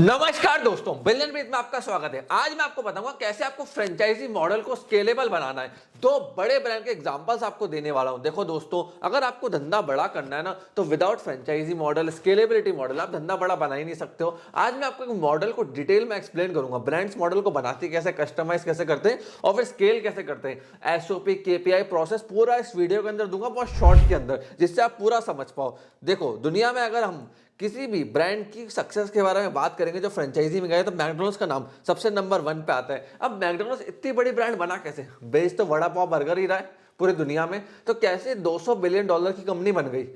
नमस्कार दोस्तों, billion breathe में आपका स्वागत है। आज मैं आपको बताऊंगा कैसे आपको फ्रेंचाइजी मॉडल को स्केलेबल बनाना है। दो बड़े ब्रांड के एग्जांपल्स आपको देने वाला हूं। देखो दोस्तों, अगर आपको धंधा बड़ा करना है ना, तो without franchisee model, scalability model, आप धंधा बड़ा बना ही नहीं सकते हो। आज मैं आपको एक मॉडल को डिटेल में एक्सप्लेन करूंगा। ब्रांड्स मॉडल को बनाते कैसे, कस्टमाइज कैसे करते हैं और फिर स्केल कैसे करते हैं। एसओपी, केपीआई प्रोसेस पूरा इस वीडियो के अंदर दूंगा, बहुत शॉर्ट के अंदर, जिससे आप पूरा समझ पाओ। देखो, दुनिया में अगर हम किसी भी ब्रांड की सक्सेस के बारे में बात करेंगे जो फ्रेंचाइजी में गए, तो मैकडॉनल्ड्स का नाम सबसे नंबर 1 पे आता है। अब मैकडॉनल्ड्स इतनी बड़ी ब्रांड बना कैसे? बेच तो वड़ा पाव बर्गर ही रहा है पूरी दुनिया में, तो कैसे $200 बिलियन की कंपनी बन गई?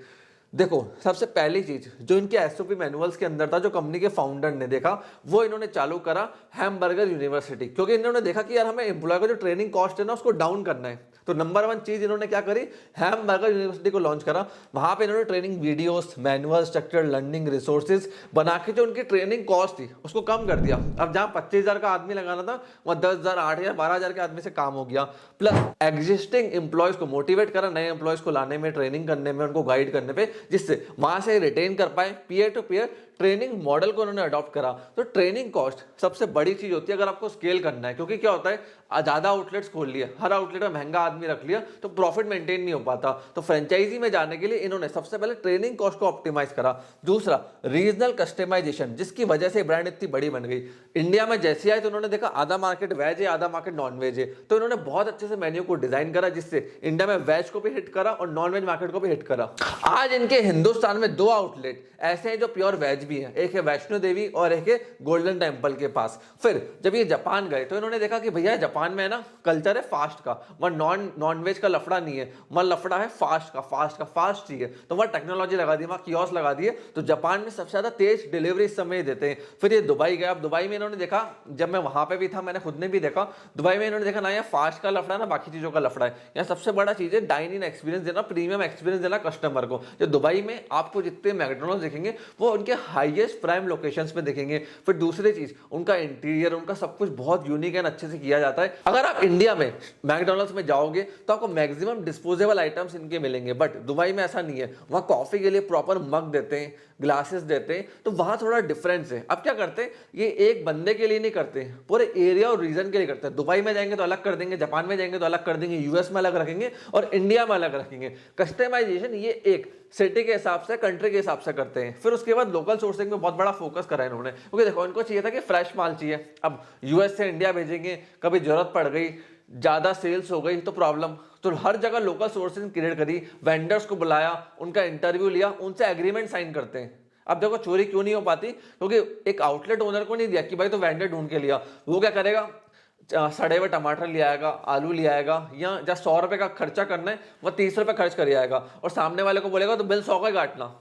देखो, सबसे पहली चीज जो इनके एसओपी मैनुअल्स के अंदर था, जो कंपनी के फाउंडर ने देखा, वो इन्होंने चालू करा हैमबर्गर यूनिवर्सिटी। क्योंकि इन्होंने देखा कि यार हमें एम्प्लॉय का जो ट्रेनिंग कॉस्ट है ना, उसको डाउन करना है। तो नंबर 1 चीज इन्होंने क्या करी, हैमबर्गर यूनिवर्सिटी को लॉन्च करा। वहां पे इन्होंने training videos, manual, structure, learning resources बना के जो उनकी ट्रेनिंग कॉस्ट थी उसको कम कर दिया। अब जहां 25,000 का आदमी लगाना था, वहां 10,000, 8,000, 12,000 के आदमी से काम हो गया। प्लस एग्जिस्टिंग एम्प्लॉयज को मोटिवेट करा, नए एम्प्लॉयज को लाने में, ट्रेनिंग करने में, उनको गाइड करने पे, जिससे वहां से रिटेन कर पाए। Peer to peer training model को उन्होंने अडॉप्ट करा। तो ट्रेनिंग कॉस्ट सबसे बड़ी चीज होती है अगर आपको स्केल करना है। क्योंकि क्या होता है, ज्यादा आउटलेट्स खोल लिए, हर आउटलेट में महंगा आदमी रख लिया, तो प्रॉफिट मेंटेन नहीं हो पाता। तो फ्रेंचाइजी में जाने के लिए इन्होंने सबसे पहले ट्रेनिंग कॉस्ट को ऑप्टिमाइज करा। दूसरा, रीजनल कस्टमाइजेशन, जिसकी वजह से ब्रांड इतनी बड़ी बन गई। इंडिया में जैसे आए तो उन्होंने देखा आधा मार्केट वेज है, आधा मार्केट नॉन वेज है, तो इन्होंने बहुत अच्छे से मेन्यू को डिजाइन करा, जिससे इंडिया में वेज को भी हिट करा और नॉन वेज मार्केट को भी हिट करा। आज इनके हिंदुस्तान में 2 आउटलेट ऐसे हैं जो प्योर वेज भी हैं, एक है वैष्णो देवी और एक है गोल्डन टेम्पल के पास। फिर जब ये जापान गए तो इन्होंने देखा कि भैया जापान में है ना, कल्चर है फास्ट का, वहां नॉन वेज का लफड़ा नहीं है, वहां लफड़ा है फास्ट चाहिए। तो वहां टेक्नोलॉजी लगा दी, वहां कियोस्क लगा दिए। तो जापान में सबसे ज्यादा तेज डिलीवरी समय देते हैं। फिर ये दुबई गया। अब दुबई में इन्होंने देखा, जब मैं वहां पे भी था, मैंने खुद ने भी देखा, दुबई में इन्होंने देखा ना यहाँ फास्ट का लफड़ा है, ना बाकी चीजों का लफड़ा है। यहाँ सबसे बड़ा चीज है डाइन इन एक्सपीरियंस देना, प्रीमियम एक्सपीरियंस देना कस्टमर को। जो दुबई में आपको जितने मैकडॉनल्ड्स दिखेंगे, वो उनके हाईएस्ट प्राइम लोकेशंस पे दिखेंगे। फिर दूसरी चीज, उनका इंटीरियर, उनका सब कुछ बहुत यूनिक एंड अच्छे से किया जाता है। अगर आप इंडिया में मैकडॉनल्ड्स में जाओगे तो आपको मैक्सिमम डिस्पोजेबल आइटम्स इनके मिलेंगे, बट दुबई में ऐसा नहीं है। वहां कॉफी के लिए प्रॉपर मग देते हैं, ग्लासेस देते हैं, तो वहां थोड़ा डिफरेंस है। अब क्या करते हैं, ये एक बंदे के लिए नहीं करते, पूरे एरिया और रीजन के लिए करते हैं। दुबई में जाएंगे तो अलग कर देंगे, जापान में जाएंगे तो अलग कर देंगे, यूएस में अलग रखेंगे और इंडिया में अलग रखेंगे। कस्टमाइजेशन ये एक सिटी के हिसाब से, कंट्री के हिसाब से करते हैं। फिर उसके बाद लोकल सोर्सिंग में बहुत बड़ा फोकस करा इन्होंने, क्योंकि देखो इनको चाहिए था कि फ्रेश माल चाहिए। अब यूएस से इंडिया भेजेंगे, कभी जरूरत पड़ गई, ज्यादा सेल्स हो गई तो प्रॉब्लम, तो हर जगह लोकल सोर्सिंग क्रिएट करी, वेंडर्स को बुलाया, उनका इंटरव्यू लिया, उनसे एग्रीमेंट साइन करते हैं। अब देखो चोरी क्यों नहीं हो पाती, क्योंकि एक आउटलेट ओनर को नहीं दिया कि भाई तो वेंडर ढूंढ के लिया। वो क्या करेगा, सड़े हुए टमाटर ले आएगा, आलू ले आएगा, या जहाँ 100 रुपए का खर्चा करना है वो 30 रुपए खर्च कर आएगा, और सामने वाले को बोलेगा तो बिल 100 का काटना,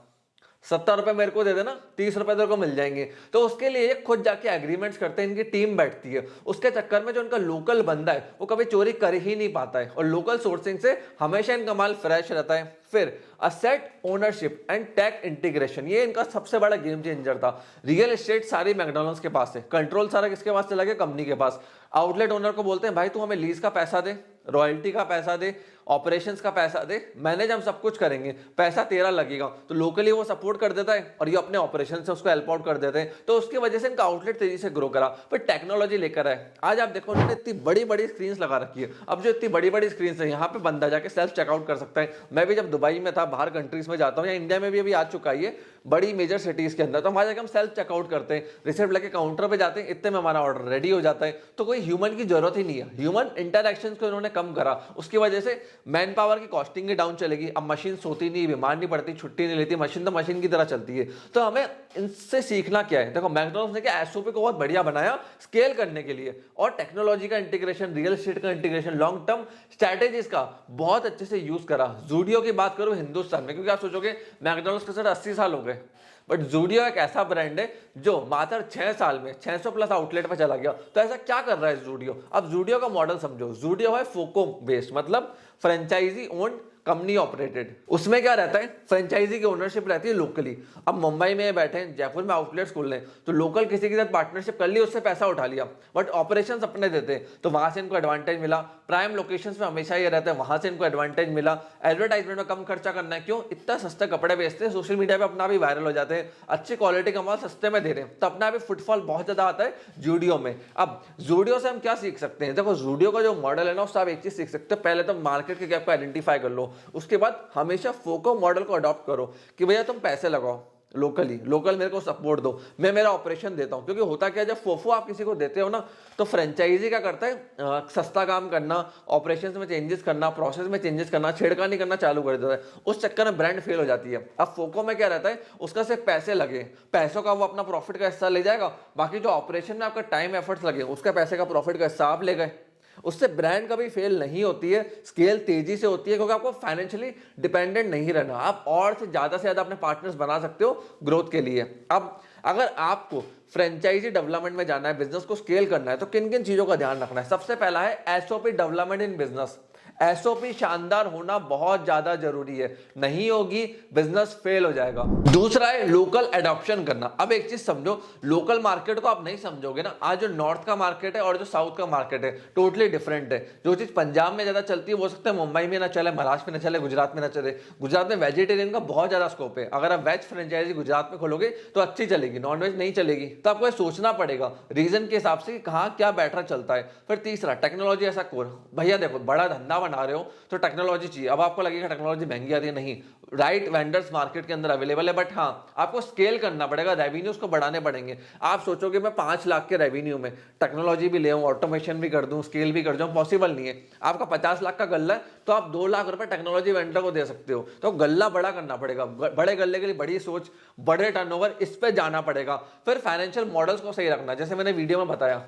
70 रुपए मेरे को दे देना, 30 रुपए तेरे को मिल जाएंगे। तो उसके लिए खुद जाके एग्रीमेंट्स करते हैं, इनकी टीम बैठती है। उसके चक्कर में जो उनका लोकल बंदा है वो कभी चोरी कर ही नहीं पाता है, और लोकल सोर्सिंग से हमेशा इनका माल फ्रेश रहता है। फिर asset ownership and tech integration, ये इनका सबसे बड़ा गेम चेंजर था। रियल एस्टेट सारी मैकडॉनल्ड्स के पास है, कंट्रोल सारा किसके पास चला गया, कंपनी के पास। आउटलेट ओनर को बोलते हैं भाई तू हमें लीज का पैसा दे, रॉयल्टी का पैसा दे, ऑपरेशंस का पैसा दे, मैनेज हम सब कुछ करेंगे, पैसा तेरा लगेगा। तो लोकली वो सपोर्ट कर देता है और ये अपने ऑपरेशन से उसको हेल्प आउट कर देते हैं। तो उसकी वजह से इनका आउटलेट तेजी से ग्रो करा। फिर टेक्नोलॉजी लेकर आए। आज आप देखो उन्होंने इतनी बड़ी बड़ी स्क्रीन लगा रखी है। अब जो इतनी बड़ी बड़ी स्क्रीन है, यहाँ पे बंदा जाके सेल्फ चेकआउट कर सकता है। मैं भी जब दुबई में था, बाहर कंट्रीज में जाता हूँ, या इंडिया में भी अभी आ चुका है ये बड़ी मेजर सिटीज के अंदर, तो वहां जाकर हम सेल्फ चेकआउट करते हैं, रिसिप्ट लेके काउंटर पे जाते हैं, इतने में हमारा ऑर्डर रेडी हो जाता है। तो कोई ह्यूमन की जरूरत ही नहीं है। ह्यूमन इंटरैक्शन को इन्होंने कम करा, उसकी वजह से मैन पावर की कॉस्टिंग डाउन चलेगी। अब मशीन सोती नहीं, बीमार नहीं पड़ती, छुट्टी नहीं लेती, मशीन तो मशीन की तरह चलती है। तो हमें इनसे सीखना क्या है, देखो मैकडॉनल्ड्स ने क्या एसओपी को बहुत बढ़िया बनाया स्केल करने के लिए, और टेक्नोलॉजी का इंटीग्रेशन, रियल एस्टेट का इंटीग्रेशन, लॉन्ग टर्म स्ट्रैटेजीज का बहुत अच्छे से यूज करा। जूडियो की बात करूं हिंदुस्तान में, क्योंकि आप सोचोगे मैकडॉनल्ड्स के साथ 80 साल हो गए, बट जूडियो एक ऐसा ब्रांड है जो मात्र 6 साल में 600 प्लस आउटलेट पर चला गया। तो ऐसा क्या कर रहा है जूडियो? अब जूडियो का मॉडल समझो, जूडियो है फोको बेस्ड, मतलब फ्रेंचाइजी ओन्ड कंपनी ऑपरेटेड। उसमें क्या रहता है, फ्रेंचाइजी की ओनरशिप रहती है लोकली। अब मुंबई में बैठे हैं, जयपुर में आउटलेट्स खोल लें, तो लोकल किसी के साथ पार्टनरशिप कर ली, उससे पैसा उठा लिया, बट ऑपरेशंस अपने देते हैं, तो वहां से इनको एडवांटेज मिला। प्राइम लोकेशंस में हमेशा ये रहता है, वहां से इनको एडवांटेज मिला। एडवर्टाइजमेंट में कम खर्चा करना है, क्यों, इतना सस्ते कपड़े बेचते हैं, सोशल मीडिया पे अपना भी वायरल हो जाते हैं, अच्छी क्वालिटी का माल सस्ते में दे रहे हैं, तो अपना भी फुटफॉल बहुत ज्यादा आता है जूडियो में। अब जूडियो से हम क्या सीख सकते हैं, देखो जूडियो का जो मॉडल है ना, उससे आप एक चीज सीख सकते हो, पहले तो मार्केट के गैप को आइडेंटिफाई कर लो, उसके बाद हमेशा फोको मॉडल को अडॉप्ट करो कि भैया तुम पैसे लगाओ लोकल मेरे को सपोर्ट दो, मैं मेरा ऑपरेशन देता हूं। क्योंकि होता क्या है, जब फोफो आप किसी को देते हो ना, तो फ्रेंचाइजी क्या करता है, सस्ता काम करना, ऑपरेशंस में चेंजेस करना, प्रोसेस में चेंजेस करना, छेड़खानी करना चालू कर देता है, उस चक्कर में ब्रांड फेल हो जाती है। अब फोको में क्या रहता है, उसका सिर्फ पैसे लगे, पैसों का वो अपना प्रॉफिट का हिस्सा ले जाएगा, बाकी जो ऑपरेशन में आपका टाइम एफर्ट्स लगे, उसका पैसे का प्रॉफिट का हिस्सा आप ले गए। उससे ब्रांड कभी फेल नहीं होती है, स्केल तेजी से होती है, क्योंकि आपको फाइनेंशियली डिपेंडेंट नहीं रहना, आप और से ज्यादा अपने पार्टनर्स बना सकते हो ग्रोथ के लिए। अब अगर आपको फ्रेंचाइजी डेवलपमेंट में जाना है, बिजनेस को स्केल करना है, तो किन किन चीजों का ध्यान रखना है। सबसे पहला है SOP development in business. SOP शानदार होना बहुत ज्यादा जरूरी है, नहीं होगी बिजनेस फेल हो जाएगा। दूसरा है लोकल एडॉप्शन करना। अब एक चीज समझो, लोकल मार्केट को आप नहीं समझोगे ना, आज जो नॉर्थ का मार्केट है और जो साउथ का मार्केट है टोटली डिफरेंट है। जो चीज पंजाब में ज्यादा चलती है, हो सकता है मुंबई में ना चले, महाराष्ट्र में ना चले, गुजरात में ना चले। गुजरात में वेजिटेरियन का बहुत ज्यादा स्कोप है, अगर आप वेज फ्रेंचाइजी गुजरात में खोलोगे तो अच्छी चलेगी, नॉन वेज नहीं चलेगी। तो आपको सोचना पड़ेगा रीजन के हिसाब से कहाँ क्या बेटर चलता है। फिर तीसरा टेक्नोलॉजी ऐसा कोर, भैया देखो बड़ा धंधा बना रहे हो तो टेक्नोलॉजी चाहिए। अब आपको लगेगा टेक्नोलॉजी महंगी आती है, नहीं, राइट वेंडर्स मार्केट के अंदर अवेलेबल है, बट हाँ आपको स्केल करना पड़ेगा, रेवेन्यूज को बढ़ाने पड़ेंगे। आप सोचोगे मैं 5 लाख के रेवेन्यू में टेक्नोलॉजी भी ले आऊं, ऑटोमेशन भी कर दूं, स्केल भी कर जाऊं, पॉसिबल नहीं है। आपका 50 लाख का गल्ला है, तो आप 2 लाख रुपए टेक्नोलॉजी वेंडर को दे सकते हो, तो गल्ला बड़ा करना पड़ेगा। बड़े गल्ले के लिए बड़ी सोच, बड़े टर्नओवर, इस पे जाना पड़ेगा। फिर फाइनेंशियल मॉडल्स को सही रखना, जैसे मैंने वीडियो में बताया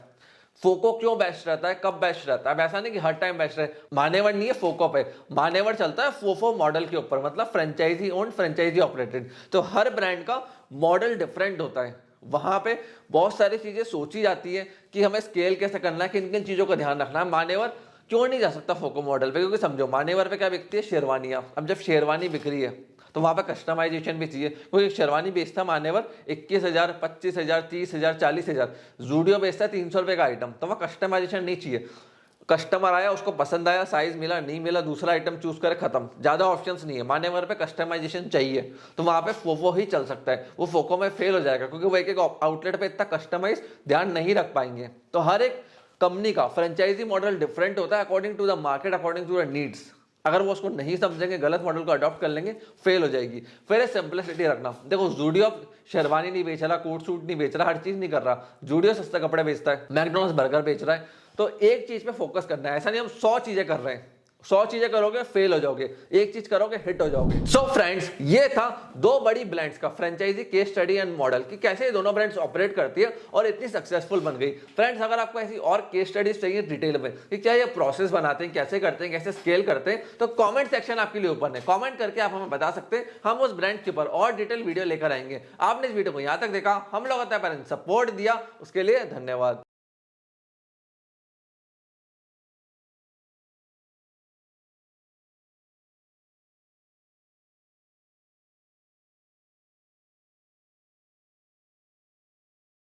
फोको क्यों बेस्ट रहता है, कब बेस्ट रहता है। अब ऐसा नहीं कि हर टाइम बेस्ट रहे, मानेवर नहीं है फोको पे, मानेवर चलता है फोफो मॉडल के ऊपर, मतलब फ्रेंचाइजी ओन्ड, फ्रेंचाइजी ऑपरेटेड। तो हर ब्रांड का मॉडल डिफरेंट होता है, वहां पे बहुत सारी चीजें सोची जाती है कि हमें स्केल कैसे करना है, किन किन चीजों का ध्यान रखना है। मानेवर क्यों नहीं जा सकता फोको मॉडल पे, क्योंकि समझो मानेवर पे क्या बिकती है, शेरवानियां। अब जब शेरवानी बिक रही है तो वहां पर कस्टमाइजेशन भी चाहिए, क्योंकि शेरवानी बेचता मानेवर 21,000, 25,000, 30,000, 40,000, जूडियो बेचता है 300 रुपए का आइटम, तो वहां कस्टमाइजेशन नहीं चाहिए। कस्टमर आया, उसको पसंद आया, साइज मिला, नहीं मिला, दूसरा आइटम चूज करे, खत्म, ज्यादा ऑप्शंस नहीं है। मानेवर पे कस्टमाइजेशन चाहिए, तो वहां पे फोको ही चल सकता है। वो फोको में फेल हो जाएगा, क्योंकि वो एक आउटलेट पे इतना कस्टमाइज ध्यान नहीं रख पाएंगे। तो हर एक कंपनी का फ्रेंचाइजी मॉडल डिफरेंट होता है, according to the market, according to the needs. अगर वो उसको नहीं समझेंगे, गलत मॉडल को अडॉप्ट कर लेंगे, फेल हो जाएगी। फिर सिंपलिसिटी रखना, देखो जूडियो शेरवानी नहीं बेच रहा, कोट सूट नहीं बेच रहा, हर चीज नहीं कर रहा। जूडियो सस्ते कपड़े बेचता है, मैकडॉनल्ड्स बर्गर बेच रहा है, तो एक चीज पे फोकस करना है। ऐसा नहीं हम 100 चीजें कर रहे हैं, 100 चीजें करोगे फेल हो जाओगे, एक चीज करोगे हिट हो जाओगे। सो फ्रेंड्स, ये था 2 बड़ी ब्रांड्स का franchisee case study and model, कि कैसे ये दोनों ब्रांड्स ऑपरेट करती है और इतनी सक्सेसफुल बन गई। फ्रेंड्स, अगर आपको ऐसी और केस स्टडीज चाहिए डिटेल में कि क्या ये प्रोसेस बनाते हैं, कैसे करते हैं, कैसे स्केल करते हैं, तो कमेंट सेक्शन आपके लिए ओपन है। कमेंट करके आप हमें बता सकते हैं, हम उस ब्रांड के ऊपर और डिटेल वीडियो लेकर आएंगे। आपने इस वीडियो को यहां तक देखा, हम लोग सपोर्ट दिया, उसके लिए धन्यवाद।